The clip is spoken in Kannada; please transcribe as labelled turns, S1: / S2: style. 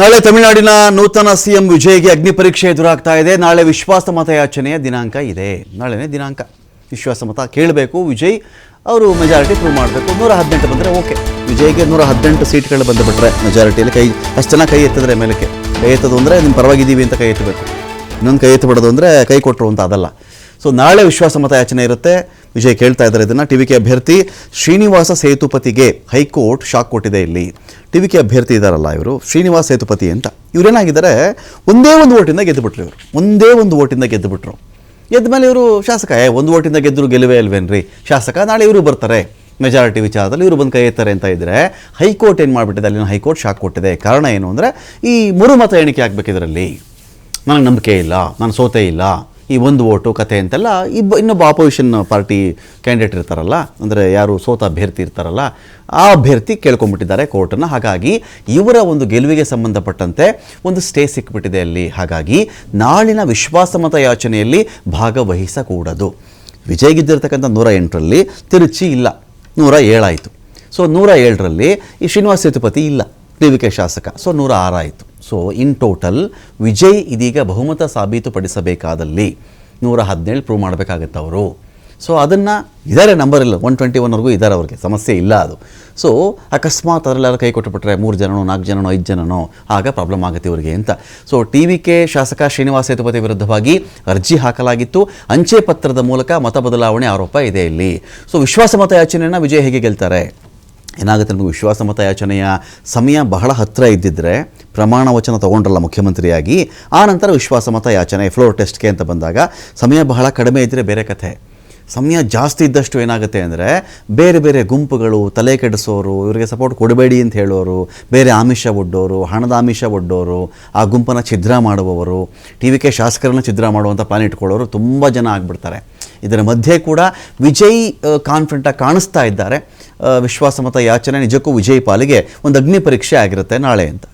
S1: ನಾಳೆ ತಮಿಳುನಾಡಿನ ನೂತನ ಸಿಎಂ ವಿಜಯ್ಗೆ ಅಗ್ನಿ ಪರೀಕ್ಷೆ ಎದುರಾಗ್ತಾ ಇದೆ. ನಾಳೆ ವಿಶ್ವಾಸ ಮತಯಾಚನೆಯ ದಿನಾಂಕ ಇದೆ. ನಾಳೆನೇ ದಿನಾಂಕ ವಿಶ್ವಾಸ ಮತ ಕೇಳಬೇಕು. ವಿಜಯ್ ಅವರು ಮೆಜಾರಿಟಿ ಪ್ರೂವ್ ಮಾಡಬೇಕು. 118 ಬಂದರೆ ಓಕೆ. ವಿಜಯ್ಗೆ 118 ಸೀಟ್ಗಳು ಬಂದುಬಿಟ್ರೆ ಮೆಜಾರಿಟಿಯಲ್ಲಿ ಅಷ್ಟು ಜನ ಕೈ ಎತ್ತಿದ್ರೆ ಮೇಲಕ್ಕೆ ಕೈ ಎತ್ತೋದು ಅಂದರೆ ನಿಮ್ಮ ಪರವಾಗಿದ್ದೀವಿ ಅಂತ ಕೈ ಎತ್ತಬೇಕು. ಇನ್ನೊಂದು ಕೈ ಎತ್ತಬಿಡೋದು ಅಂದರೆ ಕೈ ಕೊಟ್ಟರು ಅಂತ ಅದಲ್ಲ. ಸೊ ನಾಳೆ ವಿಶ್ವಾಸ ಮತಯಾಚನೆ ಇರುತ್ತೆ. ವಿಜಯ್ ಕೇಳ್ತಾ ಇದ್ದಾರೆ ಇದನ್ನು. ಟಿವಿಕೆ ಅಭ್ಯರ್ಥಿ ಶ್ರೀನಿವಾಸ ಸೇತುಪತಿಗೆ ಹೈಕೋರ್ಟ್ ಶಾಕ್ ಕೊಟ್ಟಿದೆ. ಇಲ್ಲಿ ಟಿವಿಕೆ ಅಭ್ಯರ್ಥಿ ಇದ್ದಾರಲ್ಲ ಇವರು ಶ್ರೀನಿವಾಸ ಸೇತುಪತಿ ಅಂತ, ಇವರೇನಾಗಿದ್ದಾರೆ ಒಂದೇ ಒಂದು ಓಟಿಂದ ಗೆದ್ದುಬಿಟ್ರು. ಇವರು ಒಂದೇ ಒಂದು ಓಟಿಂದ ಗೆದ್ದುಬಿಟ್ರು. ಗೆದ್ದ ಮೇಲೆ ಇವರು ಶಾಸಕ ಒಂದು ಓಟಿಂದ ಗೆದ್ದರು ಗೆಲುವೇ ಅಲ್ವೇನ್ರಿ ಶಾಸಕ. ನಾಳೆ ಇವರು ಬರ್ತಾರೆ ಮೆಜಾರಿಟಿ ವಿಚಾರದಲ್ಲಿ ಇವರು ಬಂದು ಕೈ ಎತ್ತಾರೆ ಅಂತ ಇದ್ದರೆ ಹೈಕೋರ್ಟ್ ಏನು ಮಾಡಿಬಿಟ್ಟಿದೆ, ಅಲ್ಲಿನ ಹೈಕೋರ್ಟ್ ಶಾಕ್ ಕೊಟ್ಟಿದೆ. ಕಾರಣ ಏನು ಅಂದರೆ ಈ ಮತ ಎಣಿಕೆ ಆಗಬೇಕು. ಇದರಲ್ಲಿ ನನಗೆ ನಂಬಿಕೆ ಇಲ್ಲ, ನಾನು ಸೋತೆ ಇಲ್ಲ, ಈ ಒಂದು ಓಟು ಕತೆ ಅಂತೆಲ್ಲ ಇನ್ನೊಬ್ಬ ಆಪೋಸಿಷನ್ ಪಾರ್ಟಿ ಕ್ಯಾಂಡಿಡೇಟ್ ಇರ್ತಾರಲ್ಲ, ಅಂದರೆ ಯಾರು ಸೋತ ಅಭ್ಯರ್ಥಿ ಇರ್ತಾರಲ್ಲ, ಆ ಅಭ್ಯರ್ಥಿ ಕೇಳ್ಕೊಂಡ್ಬಿಟ್ಟಿದ್ದಾರೆ ಕೋರ್ಟನ್ನು. ಹಾಗಾಗಿ ಇವರ ಒಂದು ಗೆಲುವಿಗೆ ಸಂಬಂಧಪಟ್ಟಂತೆ ಒಂದು ಸ್ಟೇ ಸಿಕ್ಬಿಟ್ಟಿದೆ ಅಲ್ಲಿ. ಹಾಗಾಗಿ ನಾಳಿನ ವಿಶ್ವಾಸಮತ ಯಾಚನೆಯಲ್ಲಿ ಭಾಗವಹಿಸಕೂಡದು. ವಿಜಯ್ ಗೆದ್ದಿರ್ತಕ್ಕಂಥ 108ರಲ್ಲಿ ತಿರುಚಿ ಇಲ್ಲ, 107 ಆಯಿತು. ಸೊ 107ರಲ್ಲಿ ಈ ಶ್ರೀನಿವಾಸ ಸೇತುಪತಿ ಇಲ್ಲ, ಟಿವಿಕೆ ಶಾಸಕ. ಸೊ 106 ಆಯಿತು. ಸೊ ಇನ್ ಟೋಟಲ್ ವಿಜಯ್ ಇದೀಗ ಬಹುಮತ ಸಾಬೀತುಪಡಿಸಬೇಕಾದಲ್ಲಿ 117 ಪ್ರೂವ್ ಮಾಡಬೇಕಾಗತ್ತೆ ಅವರು. ಸೊ ಅದನ್ನು ಇದ್ದಾರೆ, ನಂಬರ್ ಇಲ್ಲ, 121ವರೆಗೂ ಇದ್ದಾರೆ, ಅವ್ರಿಗೆ ಸಮಸ್ಯೆ ಇಲ್ಲ ಅದು. ಸೊ ಅಕಸ್ಮಾತ್ ಅದರಲ್ಲಾರು ಕೈ ಕೊಟ್ಟುಬಿಟ್ರೆ 3 ಜನನೋ 4 ಜನನೋ 5 ಜನನೋ ಆಗ ಪ್ರಾಬ್ಲಮ್ ಆಗುತ್ತೆ ಇವರಿಗೆ ಅಂತ. ಸೊ ಟಿವಿಕೆ ಶಾಸಕ ಶ್ರೀನಿವಾಸ ಸೇತುಪತಿ ವಿರುದ್ಧವಾಗಿ ಅರ್ಜಿ ಹಾಕಲಾಗಿತ್ತು. ಅಂಚೆ ಪತ್ರದ ಮೂಲಕ ಮತ ಬದಲಾವಣೆ ಆರೋಪ ಇದೆ ಇಲ್ಲಿ. ಸೊ ವಿಶ್ವಾಸ ಮತಯಾಚನೆಯನ್ನು ವಿಜಯ್ ಹೇಗೆ ಗೆಲ್ತಾರೆ? ಏನಾಗುತ್ತೆ ನಮಗೆ ವಿಶ್ವಾಸ ಮತಯಾಚನೆಯ ಸಮಯ ಬಹಳ ಹತ್ತಿರ ಇದ್ದಿದ್ದರೆ, ಪ್ರಮಾಣ ವಚನ ತೊಗೊಂಡ್ರಲ್ಲ ಮುಖ್ಯಮಂತ್ರಿಯಾಗಿ, ಆ ನಂತರ ವಿಶ್ವಾಸ ಮತಯಾಚನೆ ಫ್ಲೋರ್ ಟೆಸ್ಟ್ಗೆ ಅಂತ ಬಂದಾಗ ಸಮಯ ಬಹಳ ಕಡಿಮೆ ಇದ್ದರೆ ಬೇರೆ ಕಥೆ. ಸಮಯ ಜಾಸ್ತಿ ಇದ್ದಷ್ಟು ಏನಾಗುತ್ತೆ ಅಂದರೆ ಬೇರೆ ಬೇರೆ ಗುಂಪುಗಳು ತಲೆ ಕೆಡಿಸೋರು, ಇವರಿಗೆ ಸಪೋರ್ಟ್ ಕೊಡಬೇಡಿ ಅಂತ ಹೇಳೋರು, ಬೇರೆ ಆಮಿಷ ಒಡ್ಡೋರು, ಹಣದ ಆಮಿಷ ಒಡ್ಡೋರು, ಆ ಗುಂಪನ್ನು ಛಿದ್ರ ಮಾಡುವವರು, ಟಿವಿಕೆ ಶಾಸಕರನ್ನು ಛಿದ್ರ ಮಾಡುವಂಥ ಪ್ಲಾನ್ ಇಟ್ಕೊಳ್ಳೋರು ತುಂಬ ಜನ ಆಗಿಬಿಡ್ತಾರೆ. ಇದರ ಮಧ್ಯೆ ಕೂಡ ವಿಜಯ್ ಕಾನ್ಫಿಡೆಂಟಾಗಿ ಕಾಣಿಸ್ತಾ ಇದ್ದಾರೆ. ವಿಶ್ವಾಸಮತ ಯಾಚನೆ ನಿಜಕ್ಕೂ ವಿಜಯ್ ಪಾಲಿಗೆ ಒಂದು ಅಗ್ನಿ ಪರೀಕ್ಷೆ ಆಗಿರುತ್ತೆ ನಾಳೆ ಅಂತ.